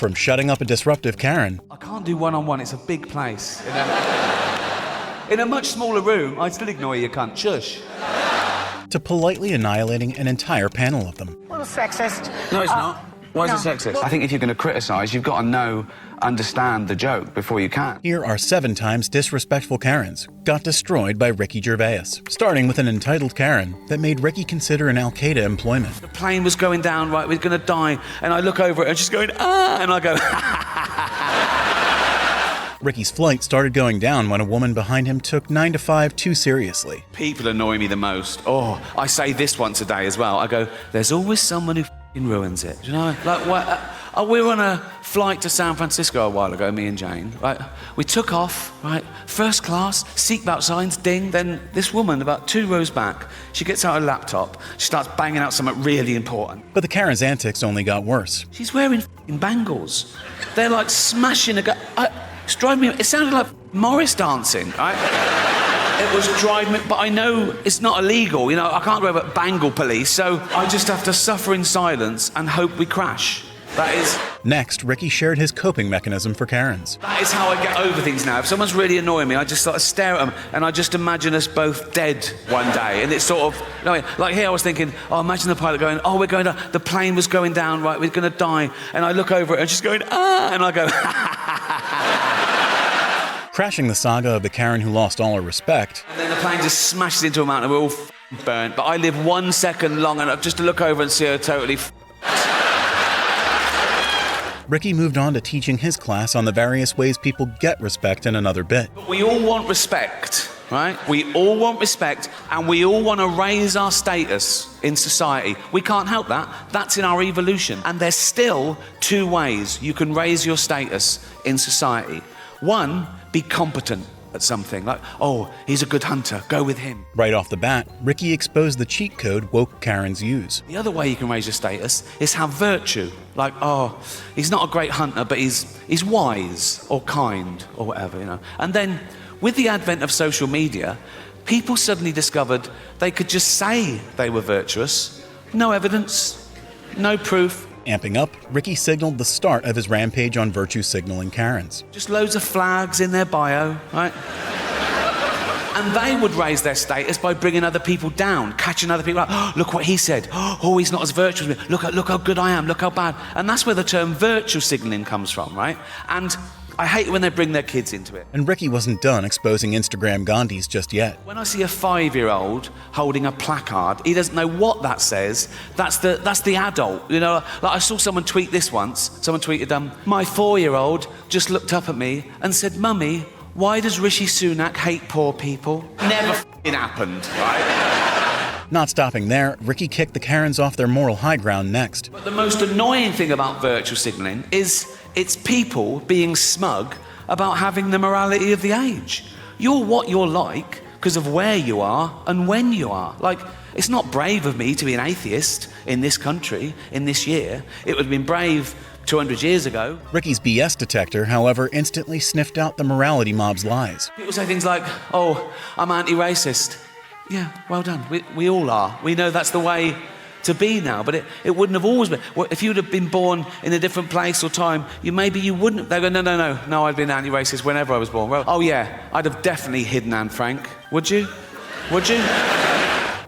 From shutting up a disruptive Karen, I can't do one-on-one, it's a big place. In a much smaller room, I'd still ignore you, cunt. Shush. to politely annihilating an entire panel of them. A little sexist. No, it's not. Why is it sexist? I think if you're going to criticise, you've got to understand the joke before you can. Here are 7 times disrespectful Karens got destroyed by Ricky Gervais, starting with an entitled Karen that made Ricky consider an Al-Qaeda employment. The plane was going down, right, we're going to die, and I look over it and she's going, ah, and I go, Ricky's flight started going down when a woman behind him took 9 to 5 too seriously. People annoy me the most. Oh, I say this once a day as well. I go, there's always someone who ruins it. Do you know? Like, what? We were on a flight to San Francisco a while ago, me and Jane, right? We took off, right? First class, seatbelt signs, ding. Then this woman, about 2 rows back, she gets out her laptop, she starts banging out something really important. But the Karen's antics only got worse. She's wearing bangles. They're like smashing a it's driving me, it sounded like Morris dancing, right? It was driving me, but I know it's not illegal, you know, I can't go over bangle police, so I just have to suffer in silence and hope we crash. That is... Next, Ricky shared his coping mechanism for Karens. That is how I get over things now. If someone's really annoying me, I just sort of stare at them and I just imagine us both dead one day. And it's sort of, you know, like here I was thinking, oh, imagine the pilot going, oh, we're going to, the plane was going down, right, we're going to die. And I look over it and she's going, ah, and I go, Crashing the saga of the Karen who lost all her respect. And then the plane just smashes into a mountain and we're all burnt. But I live 1 second long enough just to look over and see her totally Ricky moved on to teaching his class on the various ways people get respect in another bit. We all want respect, right? We all want respect and we all want to raise our status in society. We can't help that. That's in our evolution. And there's still 2 ways you can raise your status in society. 1, be competent at something, like, oh, he's a good hunter, go with him. Right off the bat, Ricky exposed the cheat code woke Karens use. The other way you can raise your status is have virtue. Like, oh, he's not a great hunter, but he's wise or kind or whatever, you know. And then, with the advent of social media, people suddenly discovered they could just say they were virtuous. No evidence, no proof. Amping up, Ricky signaled the start of his rampage on virtue signaling Karens. Just loads of flags in their bio, right? And they would raise their status by bringing other people down, catching other people up. Oh, look what he said. Oh, he's not as virtuous as me. Look how good I am. Look how bad. And that's where the term virtue signaling comes from, right? And I hate it when they bring their kids into it. And Ricky wasn't done exposing Instagram Gandhis just yet. When I see a 5-year-old holding a placard, he doesn't know what that says. That's the adult, you know. Like I saw someone tweet this once. Someone tweeted, my 4-year-old just looked up at me and said, Mummy, why does Rishi Sunak hate poor people? Never f***ing happened, right? Not stopping there, Ricky kicked the Karens off their moral high ground next. But the most annoying thing about virtue signalling is it's people being smug about having the morality of the age. You're what you're like because of where you are and when you are. Like, it's not brave of me to be an atheist in this country, in this year. It would have been brave 200 years ago. Ricky's BS detector, however, instantly sniffed out the morality mob's lies. People say things like, oh, I'm anti-racist. Yeah, well done. We all are. We know that's the way to be now, but it wouldn't have always been. Well, if you'd have been born in a different place or time, maybe you wouldn't. They go, no, I'd been anti-racist whenever I was born. Well, oh yeah, I'd have definitely hidden Anne Frank. Would you? Would you?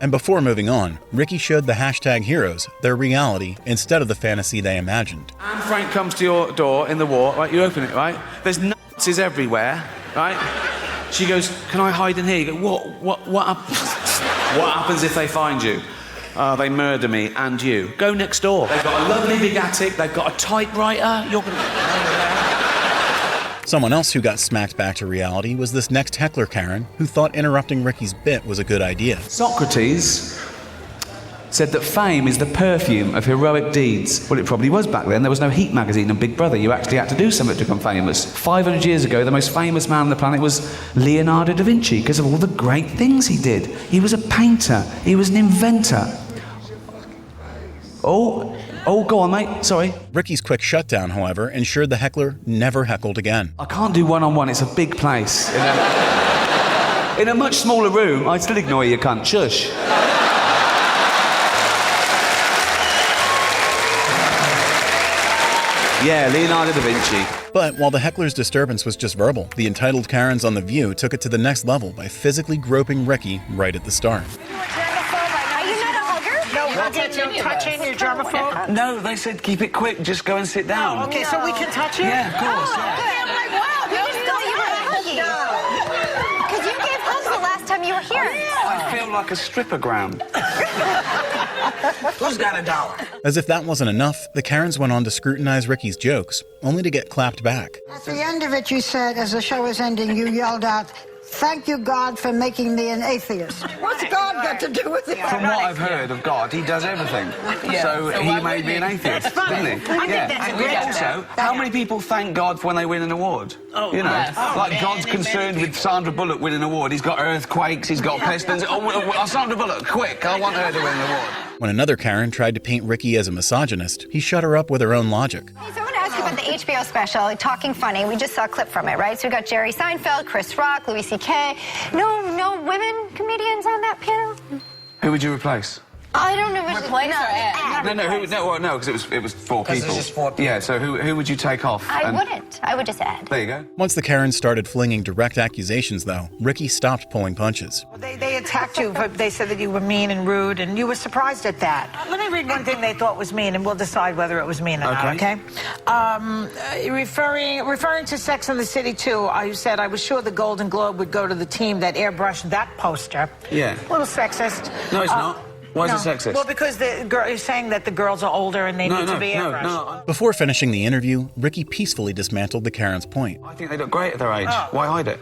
And before moving on, Ricky showed the hashtag heroes their reality instead of the fantasy they imagined. Anne Frank comes to your door in the war, right? You open it, right? There's Nazis everywhere, right? She goes, can I hide in here? You go, what happens if they find you? They murder me and you. Go next door. They've got a lovely big attic. They've got a typewriter. You're gonna... Someone else who got smacked back to reality was this next heckler Karen who thought interrupting Ricky's bit was a good idea. Socrates said that fame is the perfume of heroic deeds. Well, it probably was back then. There was no Heat magazine and Big Brother. You actually had to do something to become famous. 500 years ago, the most famous man on the planet was Leonardo da Vinci because of all the great things he did. He was a painter. He was an inventor. Oh, go on, mate. Sorry. Ricky's quick shutdown, however, ensured the heckler never heckled again. I can't do one-on-one. It's a big place. In a much smaller room, I'd still ignore you, cunt. Shush. Yeah, Leonardo da Vinci. But while the heckler's disturbance was just verbal, the entitled Karens on The View took it to the next level by physically groping Ricky right at the start. Are you not a hugger? No hugging, no touching, you're germaphobe? No, they said keep it quick, just go and sit down. Oh, okay, so we can touch you? Yeah, of course, yeah. Good. I'm like, wow, we didn't know you were huggy. Because you gave hugs the last time you were here. I feel like a strippogram. Who's got $1? As if that wasn't enough, the Karens went on to scrutinize Ricky's jokes, only to get clapped back. At the end of it, you said, as the show was ending, you yelled out, "Thank you, God, for making me an atheist." What's God got to do with it? From what I've heard of God, he does everything. So he made me an atheist, didn't he? I think that's a great Also, how many people thank God when they win an award? You know, like God's concerned with Sandra Bullock winning an award. He's got earthquakes, he's got pestilence. Oh, Sandra Bullock, quick, I want her to win an award. When another Karen tried to paint Ricky as a misogynist, he shut her up with her own logic. Hey, so I want to ask you about the HBO special, like, Talking Funny. We just saw a clip from it, right? So we got Jerry Seinfeld, Chris Rock, Louis C.K. No women comedians on that panel? Who would you replace? I don't know. No, because it was four people. it's just four people. Yeah, so who would you take off? I wouldn't. I would just add. There you go. Once the Karens started flinging direct accusations, though, Ricky stopped pulling punches. They attacked you, but they said that you were mean and rude, and you were surprised at that. Let me read one thing they thought was mean, and we'll decide whether it was mean or not, okay? Referring to Sex and the City 2, you said, I was sure the Golden Globe would go to the team that airbrushed that poster. Yeah. A little sexist. No, it's not. Why is it sexist? Well, because you're saying that the girls are older and they need to be airbrushed. No. Before finishing the interview, Ricky peacefully dismantled the Karens' point. I think they look great at their age. Oh. Why hide it?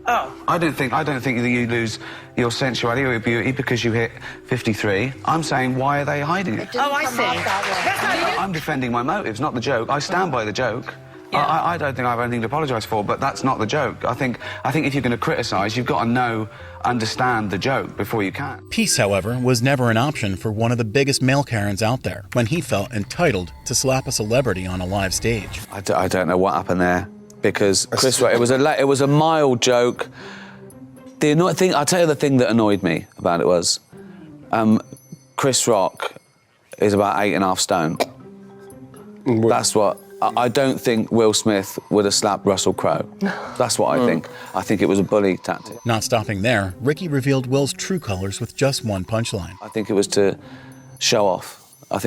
Oh. I don't think that you lose your sensuality or your beauty because you hit 53. I'm saying, why are they hiding it? Oh, I see. That's not I'm defending my motives, not the joke. I stand by the joke. Yeah. I don't think I have anything to apologise for, but that's not the joke. I think if you're going to criticise, you've got to understand the joke before you can. Peace, however, was never an option for one of the biggest male Karens out there when he felt entitled to slap a celebrity on a live stage. I don't know what happened there because Chris Rock, it was a mild joke. The annoying thing, I'll tell you the thing that annoyed me about it was Chris Rock is about 8.5 stone. That's what. I don't think Will Smith would have slapped Russell Crowe. That's what I think. I think it was a bully tactic. Not stopping there, Ricky revealed Will's true colors with just one punchline. I think it was to show off. I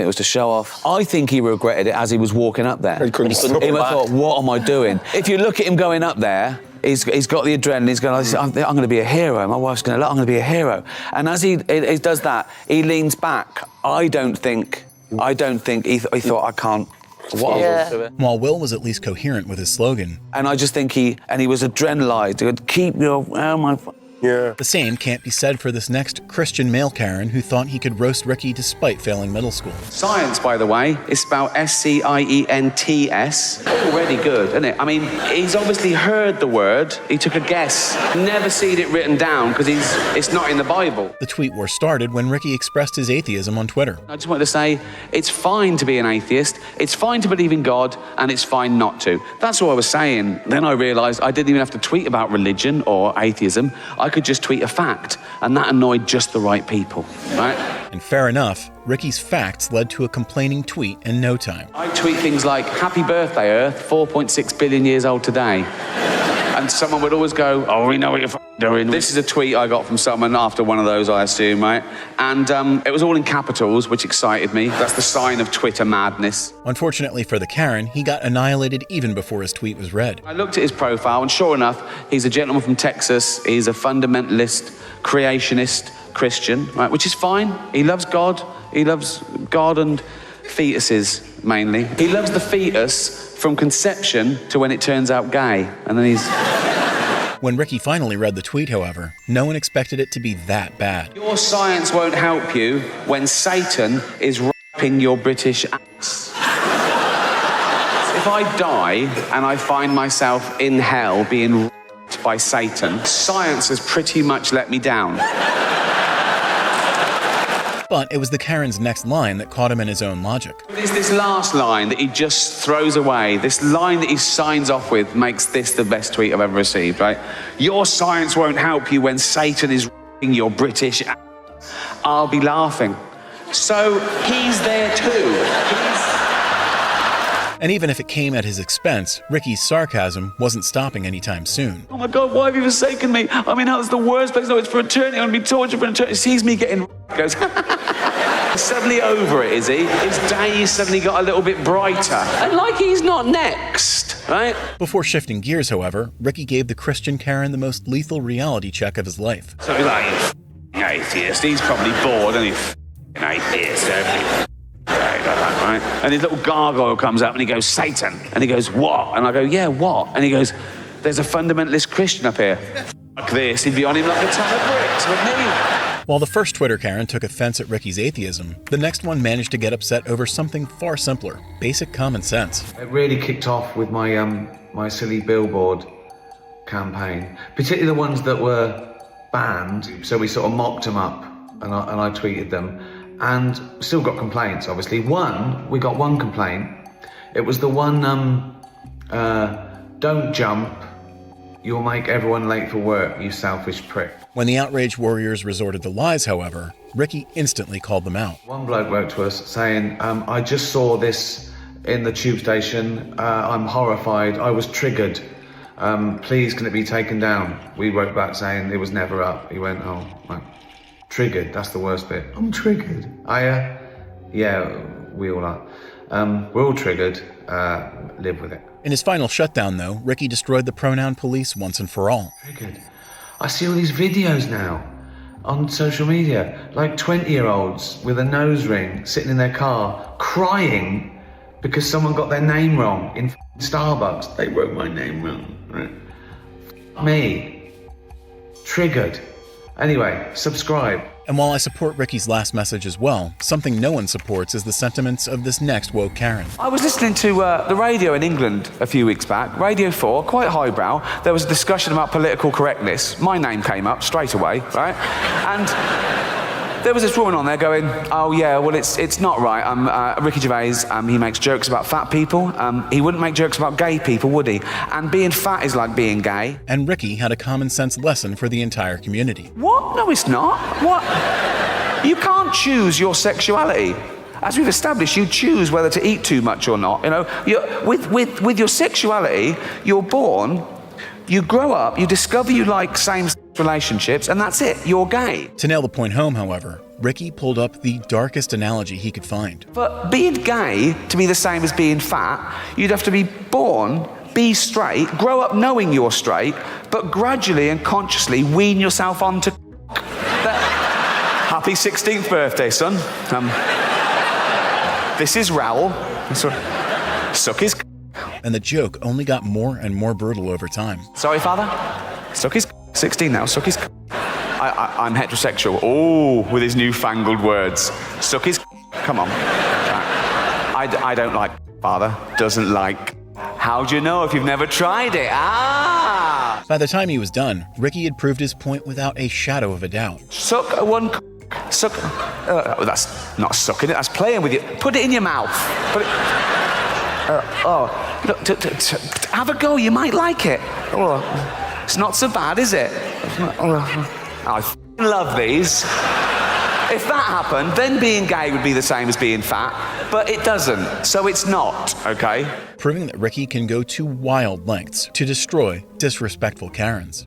think he regretted it as he was walking up there. He thought, what am I doing? If you look at him going up there, he's got the adrenaline. He's going, I'm going to be a hero. My wife's going to, I'm going to be a hero. And as he does that, he leans back. I don't think he thought, I can't. While Will was at least coherent with his slogan. And I just think he was adrenalized. He would keep your, The same can't be said for this next Christian male Karen who thought he could roast Ricky despite failing middle school. Science, by the way, is spelled S-C-I-E-N-T-S. Already good, isn't it? I mean, he's obviously heard the word. He took a guess. Never seen it written down because it's not in the Bible. The tweet war started when Ricky expressed his atheism on Twitter. I just wanted to say, it's fine to be an atheist. It's fine to believe in God, and it's fine not to. That's all I was saying. Then I realised I didn't even have to tweet about religion or atheism. I could just tweet a fact, and that annoyed just the right people, right? And fair enough, Ricky's facts led to a complaining tweet in no time. I tweet things like, happy birthday, Earth, 4.6 billion years old today. And someone would always go, oh, we know what you're doing. This is a tweet I got from someone after one of those, I assume, right? And it was all in capitals, which excited me. That's the sign of Twitter madness. Unfortunately for the Karen, he got annihilated even before his tweet was read. I looked at his profile, and sure enough, he's a gentleman from Texas. He's a fundamentalist, creationist Christian, right? Which is fine. He loves God. He loves God and fetuses, mainly. He loves the fetus from conception to when it turns out gay. And then he's... When Ricky finally read the tweet, however, no one expected it to be that bad. Your science won't help you when Satan is raping your British ass. If I die and I find myself in hell being raped by Satan, science has pretty much let me down. But it was the Karen's next line that caught him in his own logic. It's this last line that he just throws away. This line that he signs off with makes this the best tweet I've ever received, right? Your science won't help you when Satan is raping your British ass. I'll be laughing. So he's there too. And even if it came at his expense, Ricky's sarcasm wasn't stopping anytime soon. Oh my God, why have you forsaken me? I mean, that was the worst place. No, it's for eternity. I'm going to be tortured for eternity. Sees me getting goes, suddenly over it, is he? His days suddenly got a little bit brighter. And like he's not next, right? Before shifting gears, however, Ricky gave the Christian Karen the most lethal reality check of his life. So he's like, you atheist. He's probably bored, and he's atheist. Right? And his little gargoyle comes up and he goes, Satan. And he goes, what? And I go, yeah, what? And he goes, there's a fundamentalist Christian up here. Like this, he'd be on him like a ton of bricks, wouldn't he? While the first Twitter Karen took offense at Ricky's atheism, the next one managed to get upset over something far simpler, basic common sense. It really kicked off with my my silly billboard campaign, particularly the ones that were banned. So we sort of mocked them up, and I tweeted them, and still got complaints. Obviously, we got one complaint. It was the one, don't jump. You'll make everyone late for work, you selfish prick. When the outraged warriors resorted to lies, however, Ricky instantly called them out. One bloke wrote to us saying, I just saw this in the tube station. I'm horrified. I was triggered. Please, can it be taken down? We wrote back saying it was never up. He went, oh, like, triggered. That's the worst bit. I'm triggered. Yeah, we all are. We're all triggered. Live with it. In his final shutdown, though, Ricky destroyed the pronoun police once and for all. Triggered. I see all these videos now on social media, like 20-year-olds with a nose ring sitting in their car crying because someone got their name wrong in Starbucks. They wrote my name wrong. Right? Me. Triggered. Anyway, subscribe. And while I support Ricky's last message as well, something no one supports is the sentiments of this next woke Karen. I was listening to the radio in England a few weeks back, Radio 4, quite highbrow. There was a discussion about political correctness. My name came up straight away, right? And there was this woman on there going, oh yeah, well it's not right. Ricky Gervais, he makes jokes about fat people. He wouldn't make jokes about gay people, would he? And being fat is like being gay. And Ricky had a common sense lesson for the entire community. What? No, it's not. What? You can't choose your sexuality. As we've established, you choose whether to eat too much or not. You know, with your sexuality, you're born, you grow up, you discover you like same relationships, and that's it. You're gay. To nail the point home, however, Ricky pulled up the darkest analogy he could find. But being gay, to be the same as being fat, you'd have to be born, be straight, grow up knowing you're straight, but gradually and consciously wean yourself onto Happy 16th birthday, son. This is Raoul. Suck his And the joke only got more and more brutal over time. Sorry, father? Suck his 16 now, suck his I'm heterosexual. Oh, with his newfangled words. Suck his come on. I don't like father. Doesn't like. How do you know if you've never tried it? Ah! By the time he was done, Ricky had proved his point without a shadow of a doubt. Suck one suck. That's not sucking it, that's playing with you. Put it in your mouth. Put it. Look, have a go, you might like it. It's not so bad, is it? I love these. If that happened, then being gay would be the same as being fat, but it doesn't, so it's not, okay? Proving that Ricky can go to wild lengths to destroy disrespectful Karens.